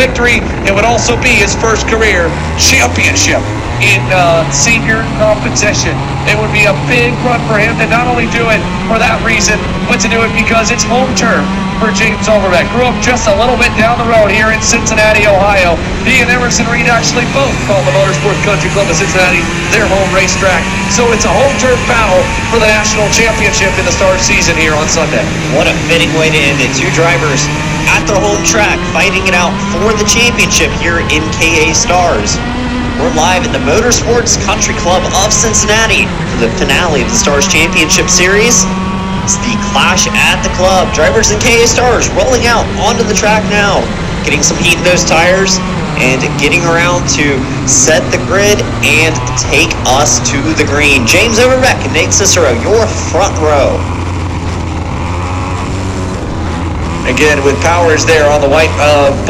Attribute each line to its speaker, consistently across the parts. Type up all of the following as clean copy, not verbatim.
Speaker 1: victory. It would also be his first career championship in senior competition. It would be a big run for him to not only do it for that reason, but to do it because it's home turf for James Overbeck. Grew up just a little bit down the road here in Cincinnati, Ohio. He and Emerson Reed actually both call the Motorsport Country Club of Cincinnati their home racetrack. So it's a home turf battle for the national championship in the start season here on Sunday.
Speaker 2: What a fitting way to end it. Two drivers at their home track fighting it out for the championship here in KA Stars. We're live in the Motorsports Country Club of Cincinnati for the finale of the Stars Championship Series. It's the clash at the club. Drivers in KA Stars rolling out onto the track now, getting some heat in those tires and getting around to set the grid and take us to the green. James Overbeck and Nate Cicero, your front row.
Speaker 1: Again, with Powers there on the white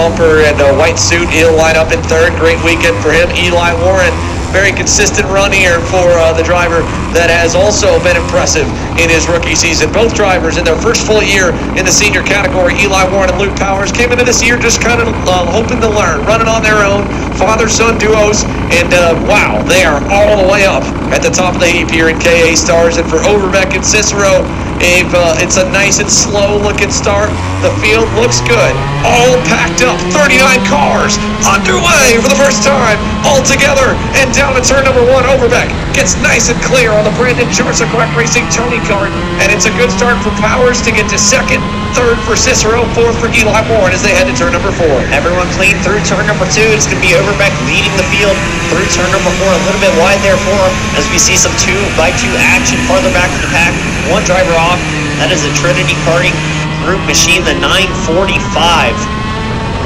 Speaker 1: bumper and white suit, he'll line up in third. Great weekend for him. Eli Warren, very consistent run here for the driver that has also been impressive in his rookie season. Both drivers in their first full year in the senior category, Eli Warren and Luke Powers, came into this year just kind of hoping to learn, running on their own, father-son duos, and wow, they are all the way up at the top of the heap here in KA Stars. And for Overbeck and Cicero, it's a nice and slow-looking start. The field looks good. All packed up. 39 cars underway for the first time all together. And down to turn number one, Overbeck gets nice and clear on the Brandon Jarczyk Racing Tony Kart. And it's a good start for Powers to get to second, third for Cicero, fourth for Eli Warren as they head to turn number four.
Speaker 2: Everyone clean through turn number two. It's going to be Overbeck leading the field through turn number four. A little bit wide there for him as we see some 2x2 action farther back in the pack. One driver off. That is a Trinity Karting Group machine, the 945.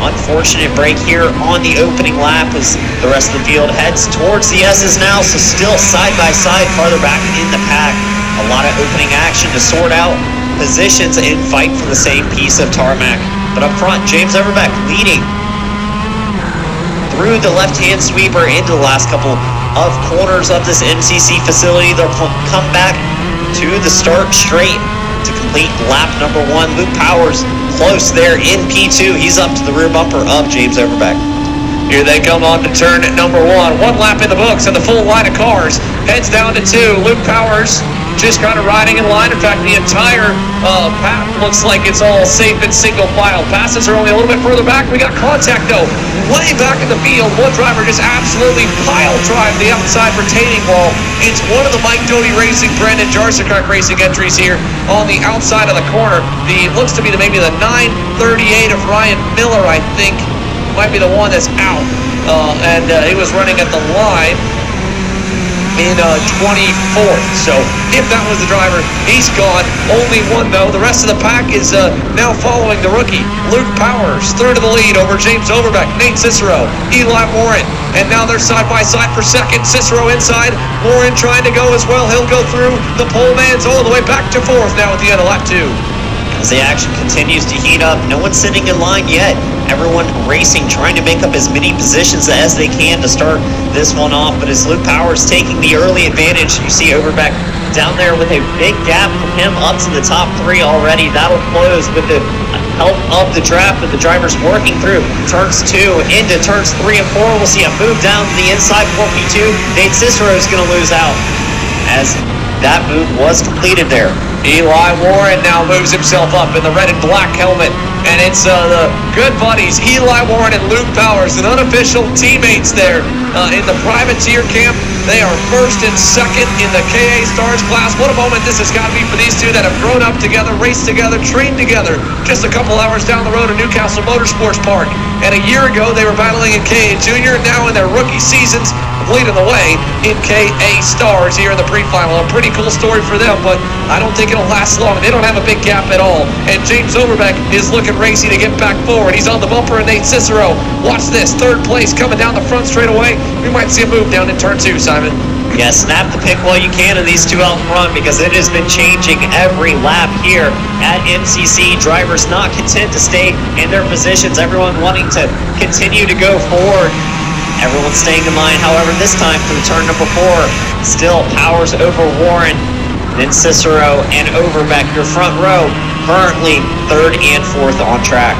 Speaker 2: Unfortunate break here on the opening lap as the rest of the field heads towards the S's now, so still side by side farther back in the pack. A lot of opening action to sort out positions and fight for the same piece of tarmac. But up front, James Overbeck leading through the left-hand sweeper into the last couple of corners of this MCC facility. They'll come back to the start straight to complete lap number one. Luke Powers close there in P2. He's up to the rear bumper of James Overbeck.
Speaker 1: Here they come on to turn number one. One lap in the books, and the full line of cars heads down to two. Luke Powers just kind of riding in line. In fact, the entire path looks like it's all safe and single file. Passes are only a little bit further back. We got contact, though, way back in the field. One driver just absolutely pile drive the outside retaining wall. It's one of the Mike Doty Racing, Brandon Jarczyk Racing entries here on the outside of the corner. Looks to be maybe the 938 of Ryan Miller, I think, might be the one that's out. And he was running at the line in 24th. So if that was the driver, he's gone. Only one, though. The rest of the pack is now following the rookie, Luke Powers, third of the lead over James Overbeck, Nate Cicero, Eli Warren. And now they're side by side for second. Cicero inside. Warren trying to go as well. He'll go through the pole man's all the way back to fourth now at the end of lap two.
Speaker 2: As the action continues to heat up, no one's sitting in line yet. Everyone racing, trying to make up as many positions as they can to start this one off. But as Luke Powers taking the early advantage, you see Overbeck down there with a big gap from him up to the top three already. That'll close with the help of the draft, but the driver's working through turns two into turns three and four. We'll see a move down to the inside for P2. Nate Cicero is going to lose out as that move was completed there.
Speaker 1: Eli Warren now moves himself up in the red and black helmet, and it's the good buddies, Eli Warren and Luke Powers, and unofficial teammates there in the privateer camp. They are first and second in the KA Stars class. What a moment this has got to be for these two that have grown up together, raced together, trained together just a couple hours down the road at Newcastle Motorsports Park. And a year ago, they were battling in KA Junior. Now in their rookie seasons, leading the way in KA Stars here in the pre-final. A pretty cool story for them, but I don't think it'll last long. They don't have a big gap at all. And James Overbeck is looking racy to get back forward. He's on the bumper, and Nate Cicero, watch this, third place coming down the front straight away. We might see a move down in turn two, Simon.
Speaker 2: Yeah, snap the pick while you can of these two out front, because it has been changing every lap here at MCC. Drivers not content to stay in their positions. Everyone wanting to continue to go forward. Everyone staying in line, however, this time through turn number four. Still Powers over Warren, then Cicero and Overbeck. Your front row currently third and fourth on track.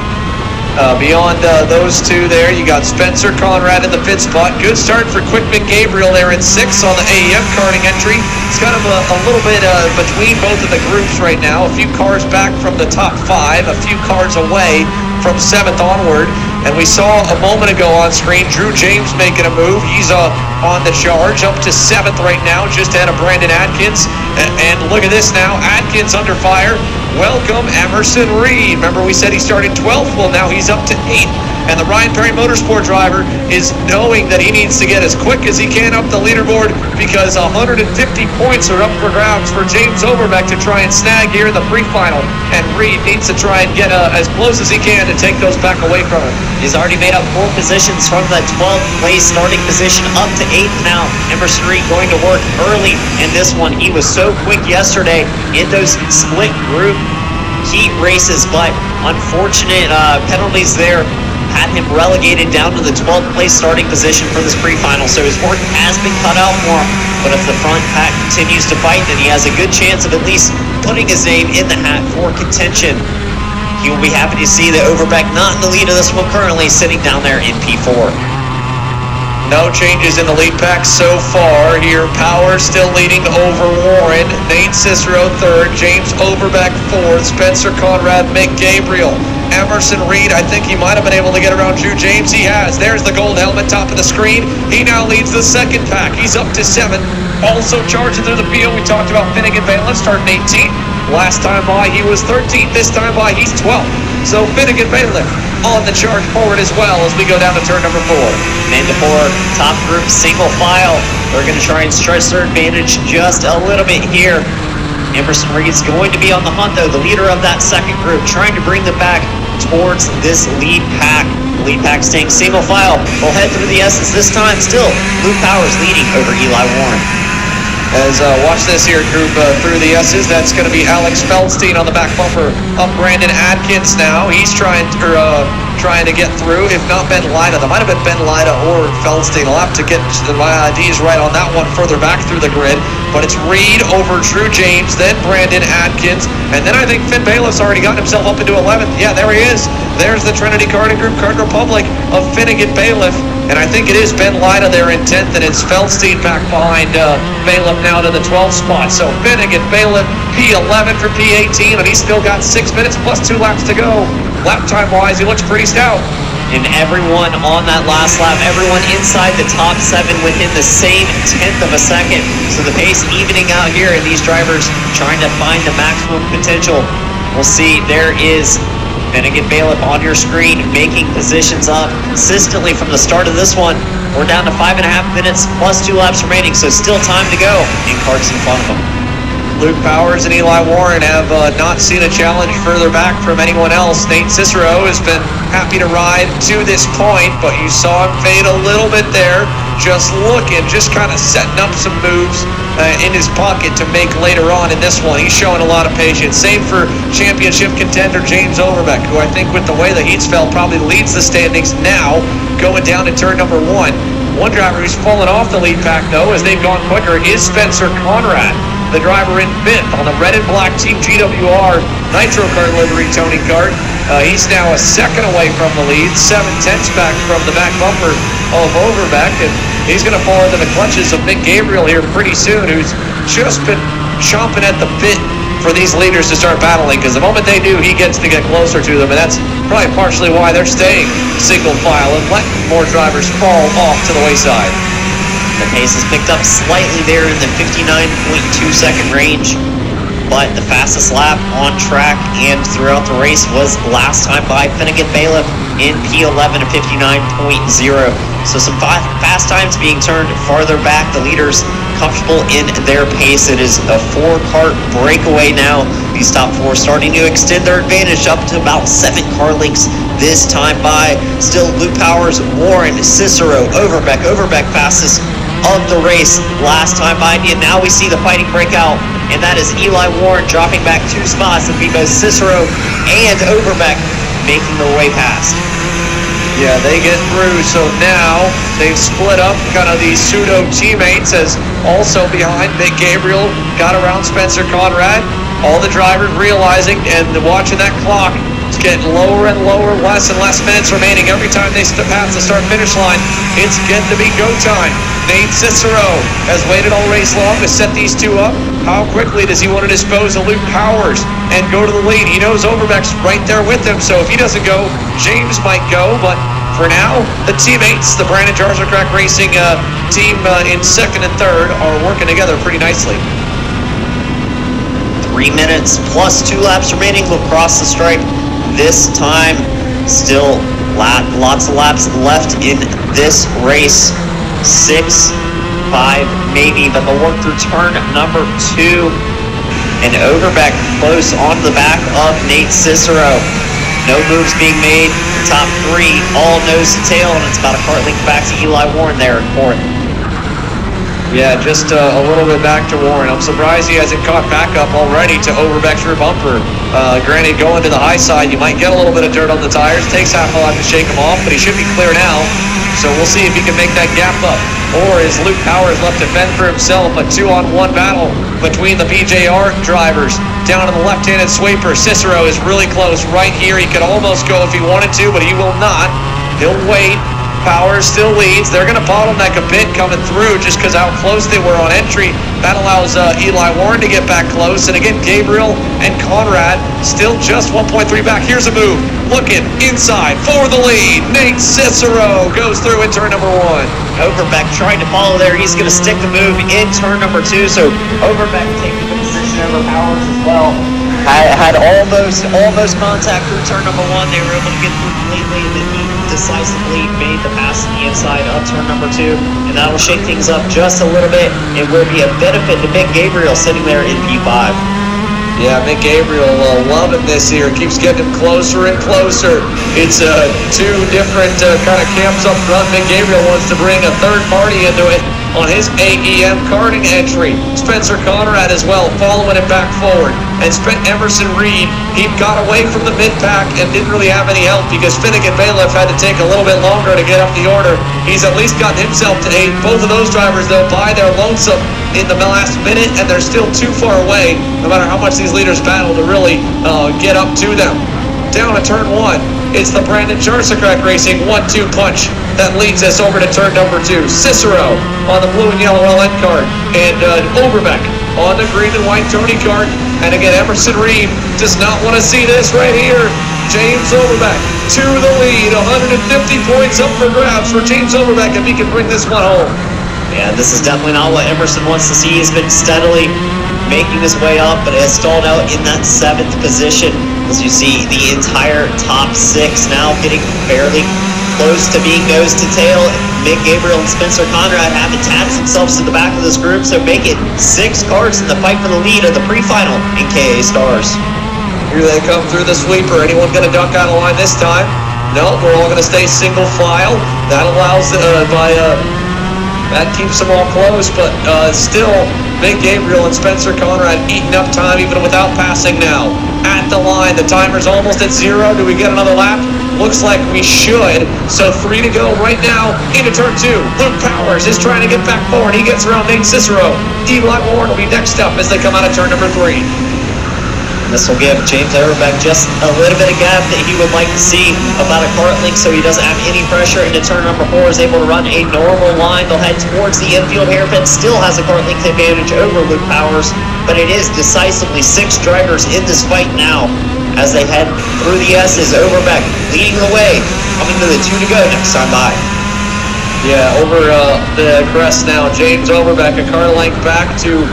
Speaker 1: Beyond those two there, you got Spencer Conrad in the fifth spot. Good start for Quickman Gabriel there in sixth on the AEM karting entry. It's kind of a little bit between both of the groups right now. A few cars back from the top five, a few cars away from seventh onward. And we saw a moment ago on screen Drew James making a move. He's on the charge, up to seventh right now, just ahead of Brandon Adkins. And look at this now, Adkins under fire. Welcome Emerson Reed. Remember we said he started 12th? Well, now he's up to 8th. And the Ryan Perry Motorsport driver is knowing that he needs to get as quick as he can up the leaderboard, because 150 points are up for grabs for James Overbeck to try and snag here in the pre-final. And Reed needs to try and get as close as he can to take those back away from him.
Speaker 2: He's already made up 4 positions from that 12th place starting position up to 8th now. Emerson Reed going to work early in this one. He was so quick yesterday in those split group heat races, but unfortunate penalties there had him relegated down to the 12th place starting position for this pre-final. So his work has been cut out for him, but if the front pack continues to fight, then he has a good chance of at least putting his name in the hat for contention. He will be happy to see that Overbeck not in the lead of this one currently, sitting down there in P4.
Speaker 1: No changes in the lead pack so far here. Power still leading over Warren. Nate Cicero third. James Overbeck fourth. Spencer Conrad, Mick Gabriel. Emerson Reed, I think he might have been able to get around Drew James. He has. There's the gold helmet, top of the screen. He now leads the second pack. He's up to 7th. Also charging through the field, we talked about Finnegan Bailiff starting 18th. Last time by, he was 13th. This time by, he's 12th. So Finnegan Bailiff on the charge forward as well as we go down to turn number 4.
Speaker 2: Man to 4, top group, single file. They're going to try and stretch their advantage just a little bit here. Emerson Reed's going to be on the hunt, though, the leader of that second group, trying to bring them back towards this lead pack. The lead pack staying single file. We'll head through the S's this time. Still, Luke Powers leading over Eli Warren.
Speaker 1: As watch this here group through the S's. That's going to be Alex Feldstein on the back bumper of Brandon Adkins now. He's trying to get through, if not Ben Lida. That might have been Ben Lida or Feldstein. I'll have to get my IDs right on that one further back through the grid. But it's Reed over Drew James, then Brandon Adkins, and then I think Finn Bailiff's already gotten himself up into 11th. Yeah, there he is. There's the Trinity Karting Group Kart Republic of Finnegan Bailiff. And I think it is Ben Lida there in 10th, and it's Feldstein back behind Bailiff now to the 12th spot. So Finnegan Bailiff, P11 for P18, and he's still got 6 minutes plus 2 laps to go. Lap time-wise, he looks pretty stout.
Speaker 2: And everyone on that last lap, everyone inside the top 7 within the same 10th of a second. So the pace evening out here, and these drivers trying to find the maximum potential. We'll see, there is Finnegan Bailiff on your screen, making positions up consistently from the start of this one. We're down to 5.5 minutes plus 2 laps remaining, so still time to go in karts in front of them.
Speaker 1: Luke Powers and Eli Warren have not seen a challenge further back from anyone else. Nate Cicero has been happy to ride to this point, but you saw him fade a little bit there. Just looking, just kind of setting up some moves in his pocket to make later on in this one. He's showing a lot of patience. Same for championship contender James Overbeck, who I think with the way the heats fell probably leads the standings now, going down to turn number 1. One driver who's fallen off the lead pack, though, as they've gone quicker, is Spencer Conrad, the driver in 5th on the red and black Team GWR Nitro Kart livery Tony Kart. He's now a second away from the lead, 7/10 back from the back bumper of Overbeck, and he's going to fall into the clutches of Mick Gabriel here pretty soon, who's just been chomping at the bit for these leaders to start battling, because the moment they do, he gets to get closer to them, and that's probably partially why they're staying single file and letting more drivers fall off to the wayside.
Speaker 2: The pace has picked up slightly there in the 59.2 second range, but the fastest lap on track and throughout the race was last time by Finnegan Bailiff in P11 of 59.0. So some fast times being turned farther back. The leaders comfortable in their pace. It is a 4-kart breakaway now. These top 4 starting to extend their advantage up to about 7 car lengths this time by. Still Luke Powers, Warren, Cicero, Overbeck fastest of the race last time by. And now we see the fighting breakout, and that is Eli Warren dropping back 2 spots to be both Cicero and Overbeck making their way past.
Speaker 1: Yeah, they get through, so now they've split up kind of these pseudo teammates, as also behind Mick Gabriel got around Spencer Conrad. All the drivers realizing and watching that clock, getting lower and lower, less and less minutes remaining every time they pass the start-finish line. It's getting to be go time. Nate Cicero has waited all race long to set these two up. How quickly does he want to dispose of Luke Powers and go to the lead? He knows Overbeck's right there with him, so if he doesn't go, James might go, but for now, the teammates, the Brandon Jarzacrack Racing team in second and third, are working together pretty nicely.
Speaker 2: 3 minutes plus 2 laps remaining. We'll cross the stripe this time. Still lots of laps left in this race. 6, 5, maybe, but they'll work through turn number 2. And Overbeck close on the back of Nate Cicero. No moves being made. Top 3 all nose to tail, and it's about a cart length back to Eli Warren there in 4th.
Speaker 1: Yeah, just a little bit back to Warren. I'm surprised he hasn't caught back up already to Overbeck's rear bumper. Granted, going to the high side, you might get a little bit of dirt on the tires. Takes half a lap to shake him off, but he should be clear now. So we'll see if he can make that gap up. Or is Luke Powers left to fend for himself? A 2-on-1 battle between the BJR drivers. Down to the left-handed sweeper. Cicero is really close right here. He could almost go if he wanted to, but he will not. He'll wait. Powers still leads. They're going to bottleneck a bit coming through just because how close they were on entry. That allows Eli Warren to get back close. And again, Gabriel and Conrad still just 1.3 back. Here's a move. Looking inside for the lead. Nate Cicero goes through in turn number 1.
Speaker 2: Overbeck trying to follow there. He's going to stick the move in turn number 2. So Overbeck taking the position over Powers as well. Had almost contact through turn number 1. They were able to get through completely, and then he decisively made the pass to the inside of turn number 2, and that'll shake things up just a little bit. It will be a benefit to Mick Gabriel sitting there in P5.
Speaker 1: Yeah, Mick Gabriel loving this here. Keeps getting him closer and closer. It's 2 different kind of camps up front. Mick Gabriel wants to bring a third party into it on his AEM karting entry. Spencer Conrad as well, following it back forward. And Emerson Reed, he got away from the mid-pack and didn't really have any help because Finnegan Bailiff had to take a little bit longer to get up the order. He's at least gotten himself to 8. Both of those drivers, though, by their lonesome in the last minute, and they're still too far away, no matter how much these leaders battle to really get up to them. Down to turn 1, it's the Brandon Jarzacrack Racing 1-2 punch that leads us over to turn number 2. Cicero on the blue and yellow LN card, and Overbeck on the green and white Tony card. And again, Emerson Reed does not want to see this right here. James Overbeck to the lead, 150 points up for grabs for James Overbeck if he can bring this one home.
Speaker 2: Yeah, this is definitely not what Emerson wants to see. He's been steadily making his way up, but has stalled out in that 7th position. As you see, the entire top 6 now getting fairly close to being nose to tail. Mick Gabriel and Spencer Conrad have attached themselves to the back of this group, so make it 6 cars in the fight for the lead of the pre-final in KA Stars.
Speaker 1: Here they come through the sweeper. Anyone going to duck out of line this time? No, we're all going to stay single file. That allows that keeps them all close, but still, Mick Gabriel and Spencer Conrad eating up time even without passing now. At the line, the timer's almost at 0. Do we get another lap? Looks like we should. So 3 to go right now into turn 2. Luke Powers is trying to get back forward. He gets around Nate Cicero. Eli Warren will be next up as they come out of turn number 3.
Speaker 2: This will give James Overbeck just a little bit of gap that he would like to see, about a cart length, so he doesn't have any pressure into turn number 4. Is able to run a normal line. They'll head towards the infield hairpin. Still has a cart length advantage over Luke Powers, but it is decisively 6 drivers in this fight now as they head through the S's. Overbeck leading the way, coming to the 2 to go next time by.
Speaker 1: Yeah, over the crest now. James Overbeck, a car length back to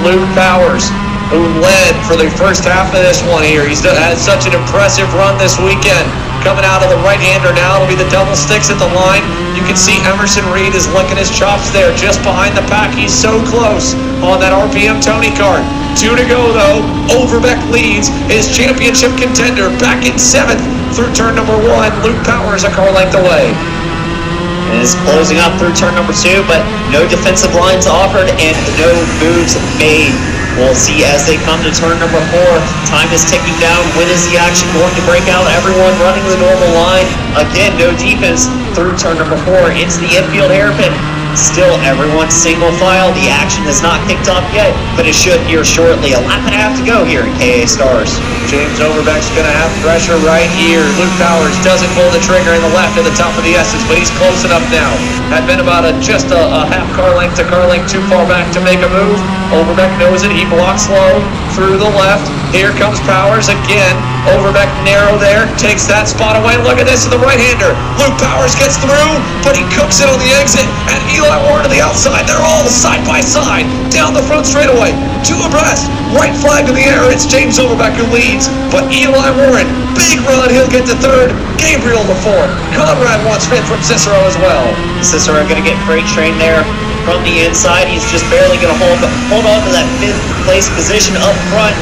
Speaker 1: Luke Powers, who led for the first half of this one here. He's had such an impressive run this weekend. Coming out of the right-hander now, it'll be the double sticks at the line. You can see Emerson Reed is licking his chops there just behind the pack. He's so close on that RPM Tony card. 2 to go, though. Overbeck leads his championship contender back in 7th through turn number 1. Luke Powers a car length away.
Speaker 2: And is closing up through turn number 2, but no defensive lines offered and no moves made. We'll see as they come to turn number 4. Time is ticking down. When is the action going to break out? Everyone running the normal line. Again, no defense through turn number 4. It's the infield hairpin. Still, everyone's single file. The action has not kicked off yet, but it should here shortly. A lap and a half to go here in KA Stars.
Speaker 1: James Overbeck's going to have pressure right here. Luke Powers doesn't pull the trigger in the left at the top of the S's, but he's close enough now. Had been about just a half car length to car length too far back to make a move. Overbeck knows it. He blocks low through the left. Here comes Powers again. Overbeck narrow there. Takes that spot away. Look at this to the right-hander. Luke Powers gets through, but he cooks it on the exit. And Eli Warren to the outside. They're all side by side down the front straightaway. Two abreast. White flag in the air. It's James Overbeck who leads. But Eli Warren, big run. He'll get to third. Gabriel to fourth. Conrad wants fifth from Cicero as well.
Speaker 2: Cicero going to get freight train there from the inside. He's just barely going to hold on to that fifth place position up front.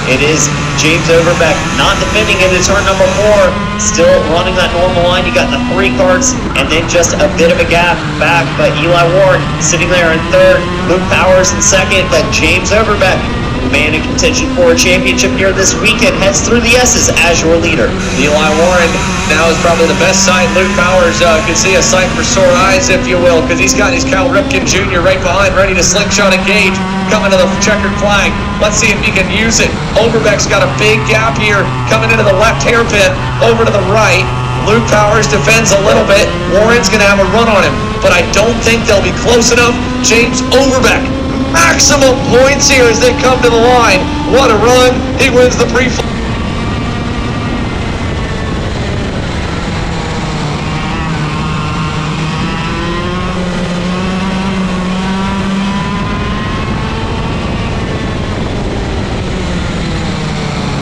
Speaker 2: It is James Overbeck not defending into turn number 4, still running that normal line. You got the 3 carts and then just a bit of a gap back, but Eli Warren sitting there in third, Luke Powers in second, but James Overbeck, man in contention for a championship here this weekend, heads through the S's as your leader.
Speaker 1: Eli Warren now is probably the best sight. Luke Powers can see a sight for sore eyes, if you will, because he's got his Cal Ripken Jr. right behind, ready to slingshot engage, coming to the checkered flag. Let's see if he can use it. Overbeck's got a big gap here, coming into the left hairpin, over to the right. Luke Powers defends a little bit. Warren's going to have a run on him, but I don't think they'll be close enough. James Overbeck, maximum points here as they come to the line. What a run. He wins the pre-flight.